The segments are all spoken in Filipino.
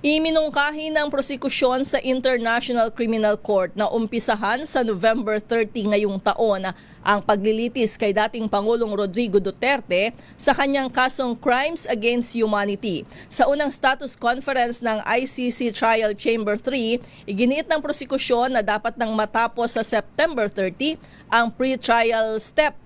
Iminungkahi ng prosekusyon sa International Criminal Court na umpisahan sa November 30 ngayong taon ang paglilitis kay dating Pangulong Rodrigo Duterte sa kanyang kasong Crimes Against Humanity. Sa unang status conference ng ICC Trial Chamber 3, iginiit ng prosekusyon na dapat nang matapos sa September 30 ang pre-trial step.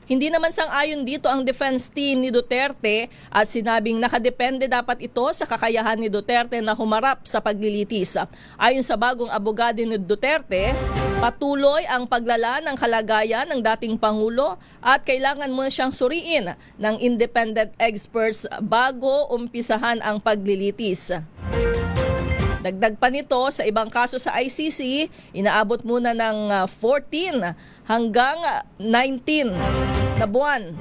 Hindi naman sang-ayon dito ang defense team ni Duterte at sinabing nakadepende dapat ito sa kakayahan ni Duterte na humarap sa paglilitis. Ayon sa bagong abogado ni Duterte, patuloy ang paglala ng kalagayan ng dating Pangulo at kailangan muna siyang suriin ng independent experts bago umpisahan ang paglilitis. Dagdag pa nito, sa ibang kaso sa ICC, inaabot muna ng 14 hanggang 19 na buwan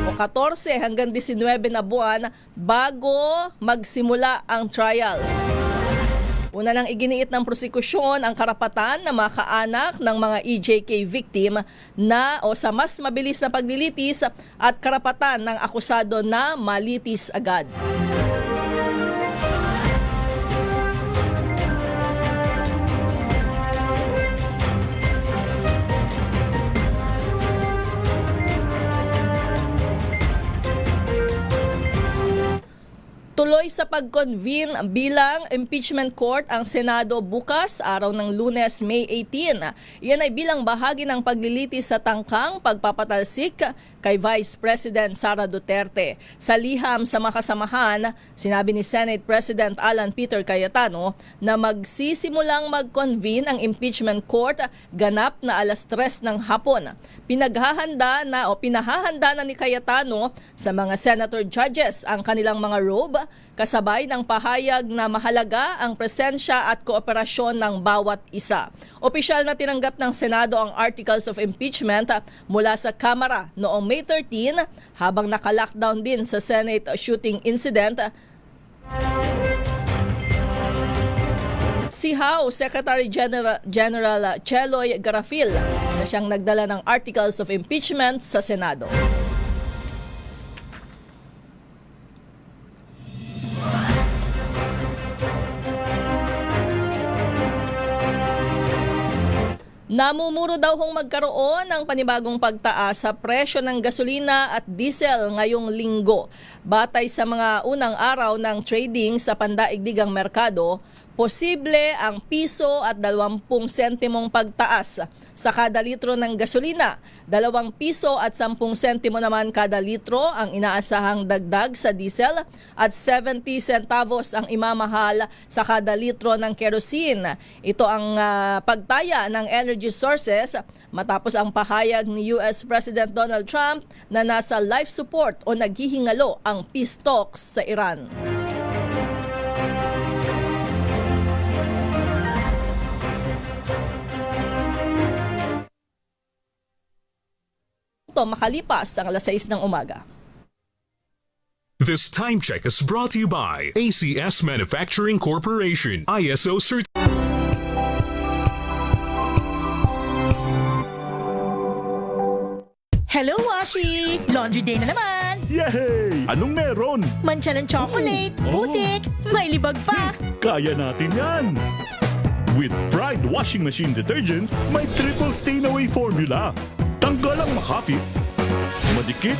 o 14 hanggang 19 na buwan bago magsimula ang trial. Una nang iginiit ng prosekusyon ang karapatan ng mga kaanak ng mga EJK victim na o sa mas mabilis na paglilitis at karapatan ng akusado na malitis agad. Tuloy sa pag-convene bilang impeachment court ang Senado bukas, araw ng Lunes, May 18. Iyan ay bilang bahagi ng paglilitis sa tangkang pagpapatalsik kay Vice President Sara Duterte. Sa liham sa makasamahan, sinabi ni Senate President Alan Peter Cayetano na magsisimulang mag-convene ang impeachment court ganap na 3:00 ng hapon. Pinahahanda na ni Cayetano sa mga senator judges ang kanilang mga robe, kasabay ng pahayag na mahalaga ang presensya at kooperasyon ng bawat isa. Opisyal na tinanggap ng Senado ang Articles of Impeachment mula sa Kamara noong May 13 habang naka-lockdown din sa Senate shooting incident. Si House Secretary General Cheloy Garafil na siyang nagdala ng Articles of Impeachment sa Senado. Namumuro daw hong magkaroon ng panibagong pagtaas sa presyo ng gasolina at diesel ngayong linggo. Batay sa mga unang araw ng trading sa pandaigdigang merkado, posible ang piso at 20 sentimong pagtaas sa kada litro ng gasolina. 2 piso at 10 sentimo naman kada litro ang inaasahang dagdag sa diesel at 70 centavos ang imamahal sa kada litro ng kerosene. Ito ang pagtaya ng energy sources matapos ang pahayag ni US President Donald Trump na nasa life support o naghihingalo ang peace talks sa Iran. Makalipas ang 6:00 ng umaga. This time check is brought to you by ACS Manufacturing Corporation, ISO certified. Hello, Washi! Laundry day na naman! Yay! Anong meron? Mancha ng chocolate, putik, may libag pa! Kaya natin yan! With Pride Washing Machine Detergent, may triple stain-away formula. Tanggal ang makapit, madikit,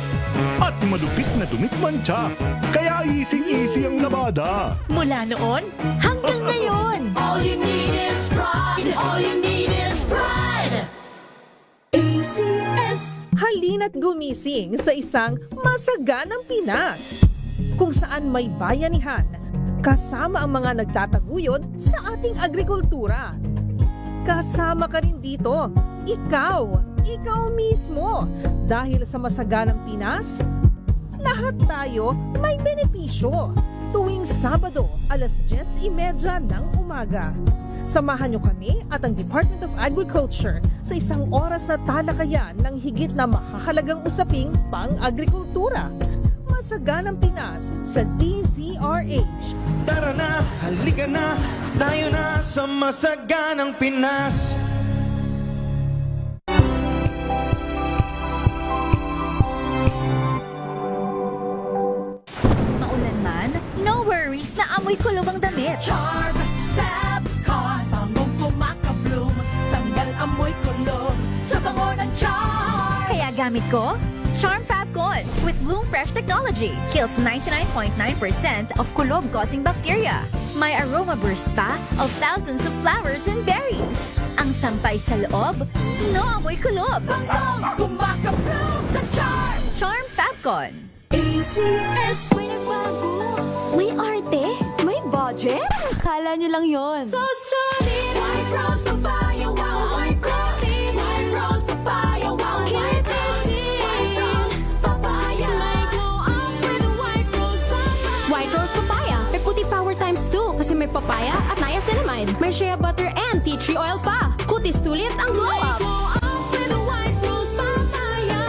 at malupit na dumit mancha. Kaya easy-easy ang labada. Mula noon hanggang ngayon! All you need is pride. All you need is pride. ACS. Halina't gumising sa isang masaganang Pinas, kung saan may bayanihan, kasama ang mga nagtataguyod sa ating agrikultura. Kasama ka rin dito, ikaw mismo. Dahil sa masaganang Pinas, lahat tayo may benepisyo. Tuwing Sabado, 10:30 ng umaga. Samahan niyo kami at ang Department of Agriculture sa isang oras na talakayan ng higit na mahahalagang usaping pang-agrikultura. Masaganang Pinas sa DZRH. Tara na, halika na, tayo na sa Masaganang Pinas. na amoy kulob ang damit. Charm Fabcon, bangong kumakabloom, tanggal amoy kulob sa bango ng charm. Kaya gamit ko, Charm Fabcon with Bloom Fresh technology. Kills 99.9% of kulob-causing bacteria. May aroma burst pa of thousands of flowers and berries. Ang sampay sa loob, no amoy kulob. Bangong kumakabloom sa charm. Charm Fabcon. ACS. May nagbago. May arte. May budget. Akala nyo lang yon. So solid. White rose papaya, wow, white rose. White rose papaya, wow, white rose. White rose papaya. May glow up with white rose papaya. White Rose Papaya. May puti power times 2 kasi may papaya at niacinamide. May shea butter and tea tree oil pa. Kutis sulit ang glow May up. glow up with white rose papaya.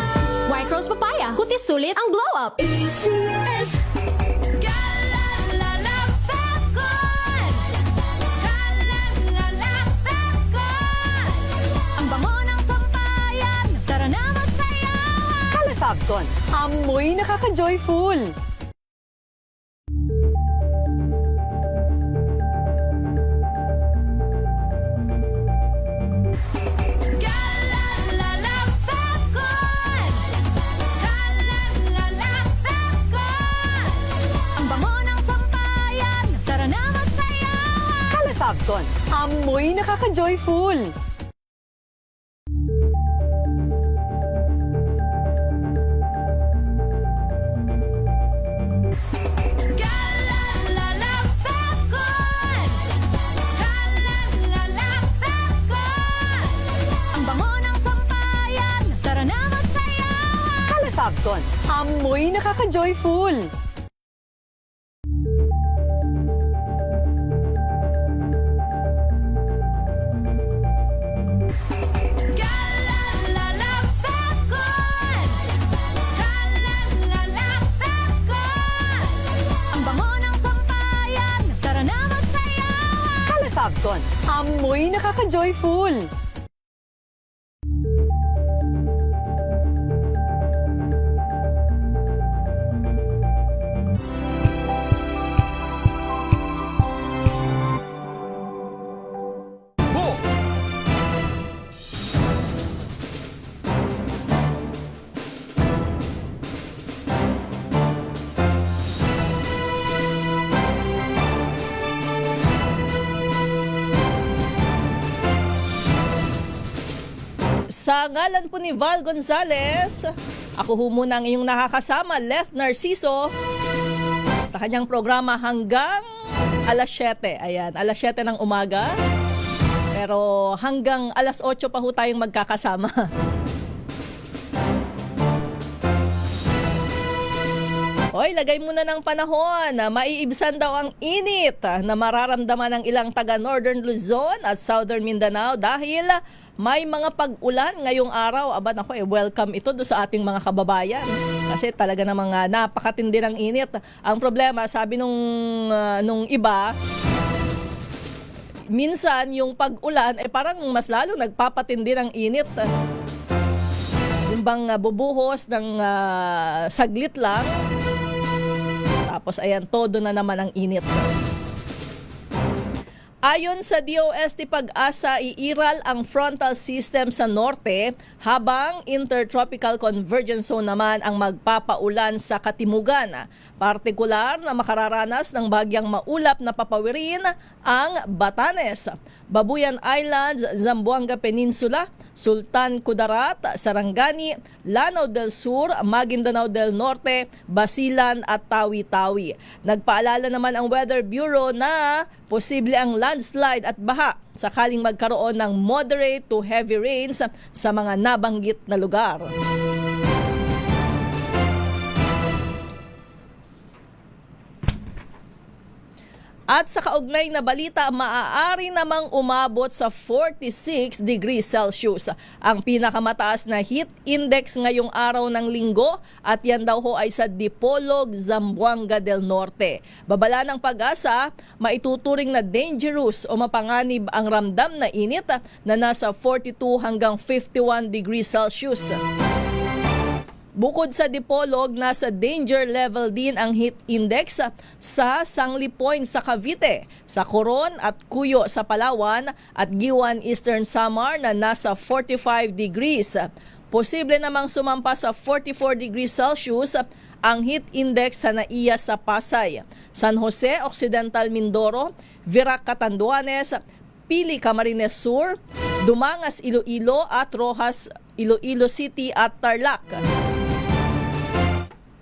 White Rose Papaya. Kutis sulit ang glow up. ACS. Galalala Fabcon. Galalala Fabcon. Ang bango ng sampayan. Tara na magsayawan. Calefabcon, amoy nakaka-joyful. Galalala Fabcon. Galalala Fabcon. Ang bango ng sampayan. Tara na magsayawan. Calefabcon, amoy nakaka-joyful. Galalala Fabcon. Galalala Fabcon. Ang bango ng sampayan. Tara na magsayawan. Calefabcon, amoy nakaka-joyful. Galalala Fabcon. Galalala Fabcon. Ang bango ng sampayan. Tara na magsayawan. Calefabcon, amoy nakaka-joyful. Go! Sa ngalan po ni Val Gonzales, ako ho muna ang iyong nakakasama, Left Narciso, sa kanyang programa hanggang alas 7. Ayan, alas 7 ng umaga. Pero hanggang alas 8 pa ho tayong magkakasama. Hoy, lagay muna ng panahon. Maiibsan daw ang init na mararamdaman ng ilang taga Northern Luzon at Southern Mindanao dahil may mga pag-ulan ngayong araw. Aba nako, welcome ito do sa ating mga kababayan. Kasi talaga namang napakatindi ng init. Ang problema, sabi nung iba, minsan yung pag-ulan parang mas lalo nagpapatindi ng init. Yung bang bubuhos ng saglit lang. Tapos ayan, todo na naman ang init. Ayon sa DOST Pag-asa, iiral ang frontal system sa norte habang intertropical convergence zone naman ang magpapaulan sa katimugan. Partikular na makararanas ng bagyang maulap na papawirin ang Batanes, Babuyan Islands, Zamboanga Peninsula, Sultan Kudarat, Sarangani, Lanao del Sur, Maguindanao del Norte, Basilan at Tawi-Tawi. Nagpaalala naman ang Weather Bureau na posible ang landslide at baha sakaling magkaroon ng moderate to heavy rains sa mga nabanggit na lugar. At sa kaugnay na balita, maaari namang umabot sa 46 degrees Celsius. Ang pinakamataas na heat index ngayong araw ng linggo at yan daw ho ay sa Dipolog, Zamboanga del Norte. Babala ng Pag-asa, maituturing na dangerous o mapanganib ang ramdam na init na nasa 42 hanggang 51 degrees Celsius. Bukod sa Dipolog, nasa danger level din ang heat index sa Sangli Point sa Cavite, sa Coron at Cuyo sa Palawan at Giwan Eastern Samar na nasa 45 degrees. Posible namang sumampa sa 44 degrees Celsius ang heat index sa Naiya sa Pasay, San Jose, Occidental Mindoro, Virac, Catanduanes, Pili, Camarines Sur, Dumangas, Iloilo at Rojas, Iloilo City at Tarlac.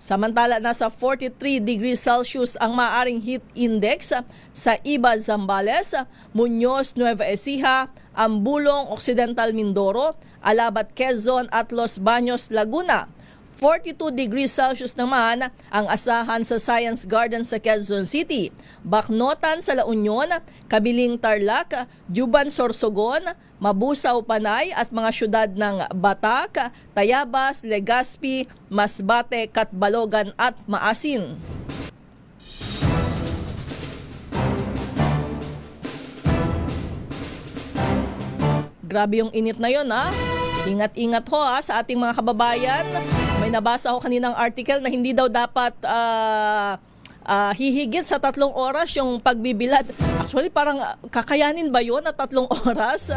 Samantala, nasa 43 degrees Celsius ang maaring heat index sa Iba, Zambales, Muñoz, Nueva Ecija, Ambulong, Occidental Mindoro, Alabat, Quezon at Los Baños, Laguna. 42 degrees Celsius naman ang asahan sa Science Garden sa Quezon City, Bacnotan sa La Union, Kabiling, Tarlac, Juban, Sorsogon, Mabusaw, Panay at mga syudad ng Batak, Tayabas, Legazpi, Masbate, Catbalogan at Maasin. Grabe yung init na yon, ha? Ingat-ingat ho, ha, sa ating mga kababayan. May nabasa ako kaninang article na hindi daw dapat hihigit sa 3 oras yung pagbibilad. Actually, parang kakayanin ba yun na 3 oras?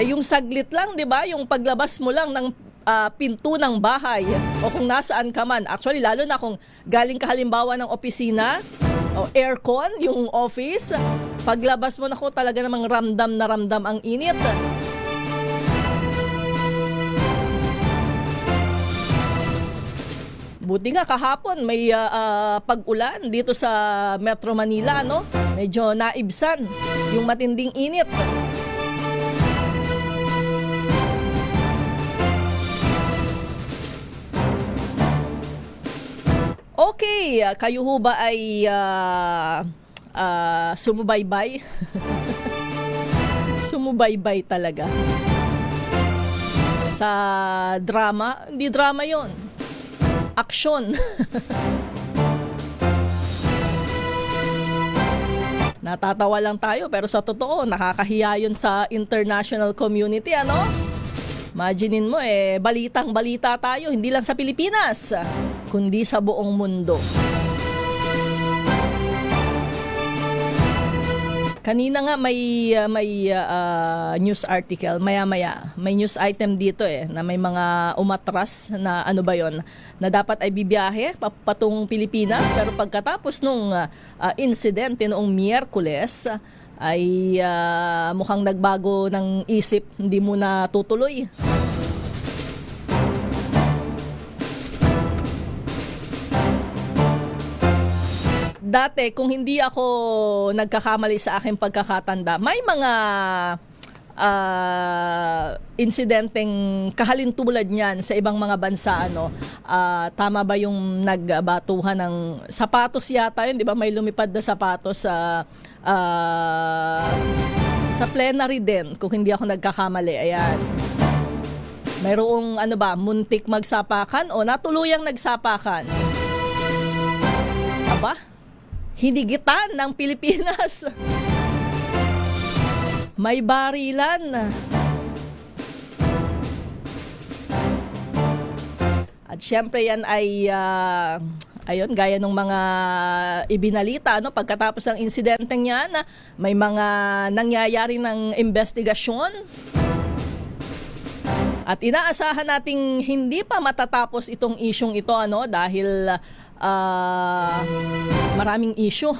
Yung saglit lang, di ba? Yung paglabas mo lang ng pinto ng bahay o kung nasaan ka man. Actually, lalo na kung galing ka halimbawa ng opisina o aircon, yung office, paglabas mo, naku, talaga namang ramdam na ramdam ang init. Buti nga kahapon may pag-ulan dito sa Metro Manila, no? Medyo naibsan yung matinding init. Okay, kayo ho ba ay sumubaybay? Sumubaybay talaga sa drama? Hindi drama yon, aksyon. Natatawa lang tayo pero sa totoo nakakahiya yun sa international community, ano? Imaginin mo, balitang-balita tayo hindi lang sa Pilipinas kundi sa buong mundo. Kanina nga may news article, maya-maya, may news item dito na may mga umatras na ano ba yon, na dapat ay bibiyahe patungong Pilipinas pero pagkatapos nung insidente noong Miyerkules ay mukhang nagbago ng isip, hindi muna tutuloy. Dati, kung hindi ako nagkakamali sa aking pagkakatanda, may mga insidenteng kahalintulad niyan sa ibang mga bansa, ano. Tama ba yung nagbatuhan ng sapatos yata yun, di ba? May lumipad na sapatos sa plenary din, kung hindi ako nagkakamali. Ayan. Mayroong muntik magsapakan o natuluyang nagsapakan. Aba? Hinigitan ng Pilipinas. May barilan. At syempre yan ay ayun, gaya ng mga ibinalita, no, pagkatapos ng insidenteng yan, may mga nangyayari ng investigasyon. At inaasahan nating hindi pa matatapos itong isyong ito, ano, dahil maraming issue.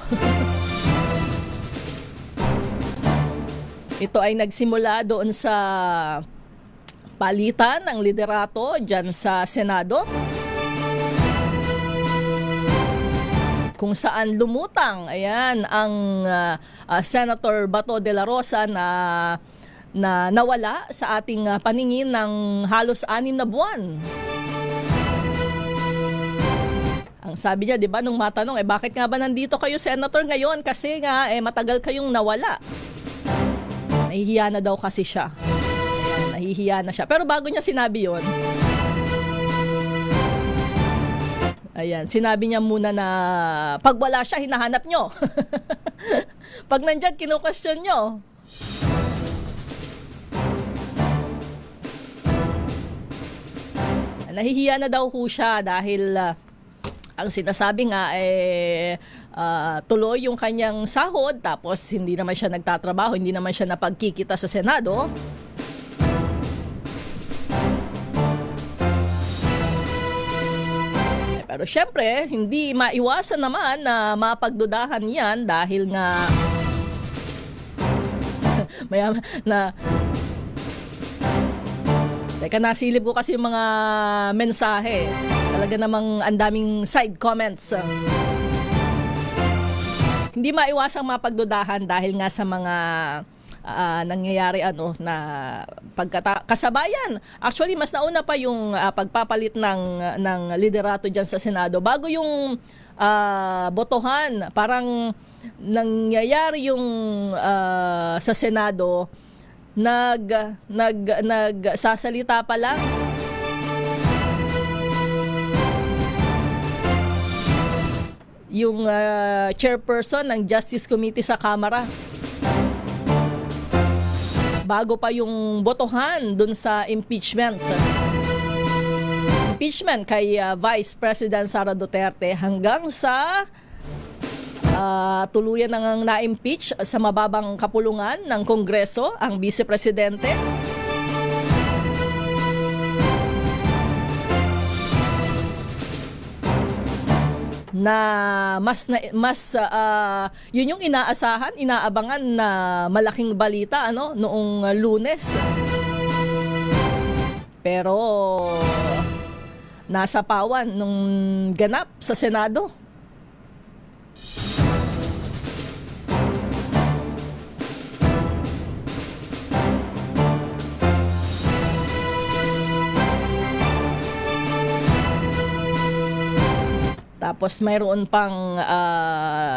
Ito ay nagsimula doon sa palitan ng liderato dyan sa Senado, kung saan lumutang ang Senator Bato de la Rosa na nawala sa ating paningin ng halos 6 na buwan. Ang sabi niya, di ba, nung matanong, bakit nga ba nandito kayo, Senator, ngayon? Kasi nga, matagal kayong nawala. Nahihiya na daw kasi siya. Ayan, nahihiya na siya. Pero bago niya sinabi yon, ayan, sinabi niya muna na pag wala siya, hinahanap nyo. Pag nandyan, kinukwestiyon nyo. nahihiya na daw ho siya dahil ang sinasabi nga tuloy yung kanyang sahod, tapos hindi naman siya nagtatrabaho, hindi naman siya napagkikita sa Senado. Pero syempre, hindi maiwasan naman na mapagdudahan yan dahil nga Teka, nasilip ko kasi yung mga mensahe. Talaga namang ang daming side comments. Hindi maiwasang mapagdudahan dahil nga sa mga nangyayari na kasabayan. Actually, mas nauna pa yung pagpapalit ng liderato dyan sa Senado. Bago yung botohan, parang nangyayari yung sa Senado, nagsasalita pa lang. Yung chairperson ng Justice Committee sa Kamara. Bago pa yung botohan dun sa impeachment. Impeachment kay Vice President Sara Duterte hanggang sa tuluyan nang na-impeach sa mababang kapulungan ng Kongreso ang Vice Presidente. Na yun yung inaabangan na malaking balita noong Lunes. Pero nasa pawan nung ganap sa Senado. Tapos mayroon pang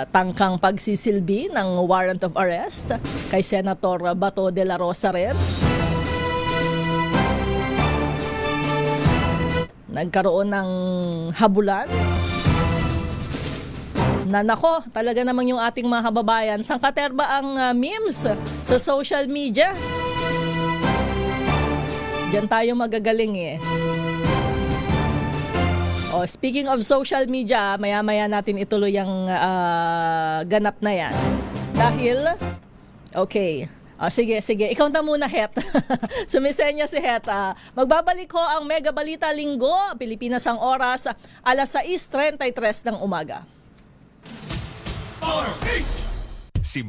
tangkang pagsisilbi ng warrant of arrest kay Senator Bato de la Rosa rin. Nagkaroon ng habulan na nako, talaga namang yung ating mga kababayan, sangkaterba ang memes sa social media. Diyan tayo magagaling speaking of social media, maya-maya natin ituloy ang ganap na yan. Dahil, okay, sige, ikaw na muna, Het. Sumisenya si Het. Magbabalik ko ang Mega Balita Linggo, Pilipinas ang oras, alas 6:33 ng umaga. Si